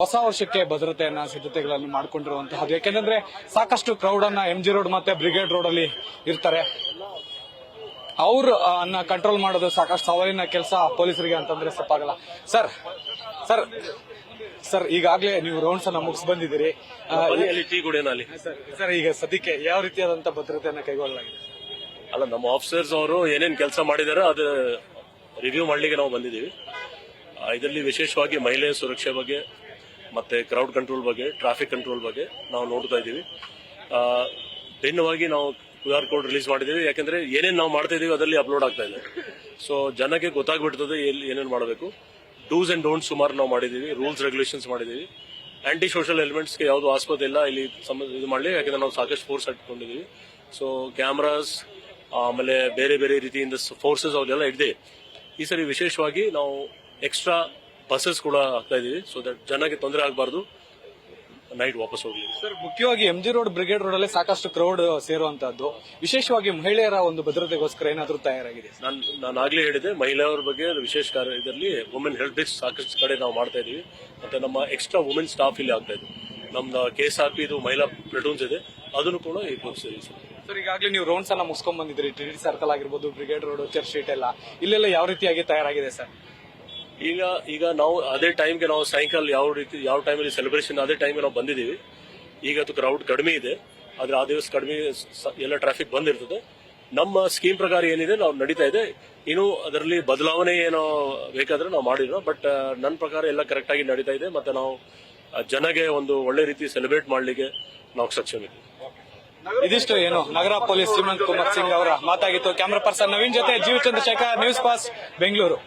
ಹೊಸ ವರ್ಷಕ್ಕೆ ಭದ್ರತೆಯನ್ನ ಸಿದ್ಧತೆಗಳನ್ನು ಮಾಡಿಕೊಂಡಿರುವಂತಹದ್ದು. ಯಾಕೆಂದ್ರೆ ಸಾಕಷ್ಟು ಕ್ರೌಡ್ ಅನ್ನ MG ರೋಡ್ ಮತ್ತೆ ಬ್ರಿಗೇಡ್ ರೋಡ್ ಅಲ್ಲಿ ಇರ್ತಾರೆ. ಅವ್ರು ಅನ್ನ ಕಂಟ್ರೋಲ್ ಮಾಡೋದು ಸಾಕಷ್ಟು ಸವಾಲಿನ ಕೆಲಸ ಪೊಲೀಸರಿಗೆ ಅಂತಂದ್ರೆ ತಪ್ಪಾಗಲ್ಲ. ಸರ್ ಸರ್ ಸರ್ ಈಗಾಗಲೇ ನೀವು ರೌಂಡ್ಸ್ ಅನ್ನ ಮುಗಿಸ್ ಬಂದಿದ್ದೀರಿ. ಸರ್ ಈಗ ಸದ್ಯಕ್ಕೆ ಯಾವ ರೀತಿಯಾದಂತಹ ಭದ್ರತೆಯನ್ನ ಕೈಗೊಳ್ಳಲಾಗಿದೆ? ಅಲ್ಲ, ನಮ್ಮ ಆಫೀಸರ್ಸ್ ಅವರು ಏನೇನ್ ಕೆಲಸ ಮಾಡಿದಾರೆ ಅದು ರಿವ್ಯೂ ಮಾಡ್ಲಿಕ್ಕೆ ನಾವು ಬಂದಿದ್ದೀವಿ. ಇದರಲ್ಲಿ ವಿಶೇಷವಾಗಿ ಮಹಿಳೆಯ ಸುರಕ್ಷೆ ಬಗ್ಗೆ ಮತ್ತೆ ಕ್ರೌಡ್ ಕಂಟ್ರೋಲ್ ಬಗ್ಗೆ, ಟ್ರಾಫಿಕ್ ಕಂಟ್ರೋಲ್ ಬಗ್ಗೆ ನಾವು ನೋಡ್ತಾ ಇದ್ದೀವಿ. ಭಿನ್ನವಾಗಿ ನಾವು QR ಕೋಡ್ ರಿಲೀಸ್ ಮಾಡಿದ್ದೀವಿ. ಯಾಕಂದ್ರೆ ಏನೇನ್ ನಾವು ಮಾಡ್ತಾ ಇದೀವಿ ಅದರಲ್ಲಿ ಅಪ್ಲೋಡ್ ಆಗ್ತಾ ಇದೆ. ಸೊ ಜನಕ್ಕೆ ಗೊತ್ತಾಗ್ಬಿಡ್ತದೆ ಏನೇನ್ ಮಾಡಬೇಕು. ಡೂಸ್ ಅಂಡ್ ಡೋಂಟ್ಸ್ ಸುಮಾರು ನಾವು ಮಾಡಿದೀವಿ, ರೂಲ್ಸ್ ರೆಗ್ಯುಲೇಷನ್ಸ್ ಮಾಡಿದೀವಿ. ಆಂಟಿ ಸೋಷಿಯಲ್ ಎಲಿಮೆಂಟ್ಸ್ಗೆ ಯಾವುದು ಆಸ್ಪದ ಇಲ್ಲ ಇಲ್ಲಿ ಇದು ಮಾಡಲಿ. ಯಾಕಂದ್ರೆ ನಾವು ಸಾಕಷ್ಟು ಫೋರ್ಸ್ ಇಟ್ಕೊಂಡಿದೀವಿ. ಸೊ ಕ್ಯಾಮ್ರಾಸ್ ಆಮೇಲೆ ಬೇರೆ ಬೇರೆ ರೀತಿಯಿಂದ ಫೋರ್ಸಸ್ ಅವೆಲ್ಲ ಇದೆ. ಈ ಸರಿ ವಿಶೇಷವಾಗಿ ನಾವು ಎಕ್ಸ್ಟ್ರಾ ಬಸ್ಸಸ್ ಕೂಡ ಹಾಕ್ತಾ ಇದೀವಿ. ಸೊ ದಟ್ ಜನಕ್ಕೆ ತೊಂದರೆ ಆಗಬಾರ್ದು, ನೈಟ್ ವಾಪಸ್ ಹೋಗ್ಲಿ. ಸರ್, ಮುಖ್ಯವಾಗಿ MG ರೋಡ್ ಬ್ರಿಗೇಡ್ ರೋಡ್ ಅಲ್ಲಿ ಸಾಕಷ್ಟು ಕ್ರೌಡ್ ಸೇರುವಂತಹದ್ದು. ವಿಶೇಷವಾಗಿ ಮಹಿಳೆಯರ ಒಂದು ಭದ್ರತೆಗೋಸ್ಕರ ಏನಾದರೂ ತಯಾರಾಗಿದೆ? ನಾನು ಆಗ್ಲೇ ಹೇಳಿದೆ, ಮಹಿಳೆಯರ ಬಗ್ಗೆ ವಿಶೇಷ ಕಾರ್ಯ ಇದರಲ್ಲಿ ವುಮೆನ್ ಹೆಲ್ಪ್ ಡೆಸ್ಕ್ ಸಾಕಷ್ಟು ಕಡೆ ನಾವು ಮಾಡ್ತಾ ಇದೀವಿ. ಮತ್ತೆ ನಮ್ಮ ಎಕ್ಸ್ಟ್ರಾ ವುಮೆನ್ ಸ್ಟಾಫ್ ಇಲ್ಲಿ ಆಗ್ತಾ ಇದೆ. ನಮ್ದು KSRP ಇದು ಮಹಿಳಾ ಪ್ಲಟೂನ್ಸ್ ಇದೆ, ಅದನ್ನು ಕೂಡ ಉಪಯೋಗಿಸ್ತೀವಿ. ಸರ್, ಈಗಾಗಲೇ ನೀವು ರೌಂಡ್ಸ್ ಅನ್ನ ಮುಗಿಸ್ಕೊಂಡ್ ಬಂದಿದ್ರಿ. TD ಸರ್ಕಲ್ ಆಗಿರ್ಬೋದು, ಬ್ರಿಗೇಡ್ ರೋಡ್, ಚರ್ಚ್ ಸ್ಟ್ರೀಟ್ ಎಲ್ಲ ಇಲ್ಲೆಲ್ಲ ಯಾವ ರೀತಿಯಾಗಿ ತಯಾರಾಗಿದೆ ಸರ್? ಈಗ ನಾವು ಅದೇ ಟೈಮ್ಗೆ ನಾವು ಸಾಯಂಕಾಲ ಯಾವ ಟೈಮಲ್ಲಿ ಸೆಲೆಬ್ರೇಷನ್ ಅದೇ ಟೈಮ್ಗೆ ನಾವು ಬಂದಿದ್ದೀವಿ. ಈಗ ಕ್ರೌಡ್ ಕಡಿಮೆ ಇದೆ, ಆದ್ರೆ ಆ ದಿವಸ ಕಡಿಮೆ ಎಲ್ಲ ಟ್ರಾಫಿಕ್ ಬಂದಿರ್ತದೆ. ನಮ್ಮ ಸ್ಕೀಮ್ ಪ್ರಕಾರ ಏನಿದೆ ನಾವು ನಡೀತಾ ಇದೆ. ಇನ್ನು ಅದರಲ್ಲಿ ಬದಲಾವಣೆ ಏನೋ ಬೇಕಾದ್ರೆ ನಾವು ಮಾಡಿರೋ, ಬಟ್ ನನ್ನ ಪ್ರಕಾರ ಎಲ್ಲ ಕರೆಕ್ಟ್ ಆಗಿ ನಡೀತಾ ಇದೆ. ಮತ್ತೆ ನಾವು ಜನಗೆ ಒಂದು ಒಳ್ಳೆ ರೀತಿ ಸೆಲೆಬ್ರೇಟ್ ಮಾಡ್ಲಿಕ್ಕೆ ನಾವು ಸಕ್ಷಮ ಇದ್ದೀವಿ. ಇದಿಷ್ಟು ಏನು ನಗರ ಪೊಲೀಸ್ ಶ್ರೀಮಂತ್ ಕುಮಾರ್ ಸಿಂಗ್ ಅವರ ಮಾತಾಗಿತ್ತು. ಕ್ಯಾಮರಾ ಪರ್ಸನ್ ನವೀನ್ ಜೊತೆ ಜೀವ ಚಂದ್ರಶೇಖರ್, ನ್ಯೂಸ್ ಪಾಸ್, ಬೆಂಗಳೂರು.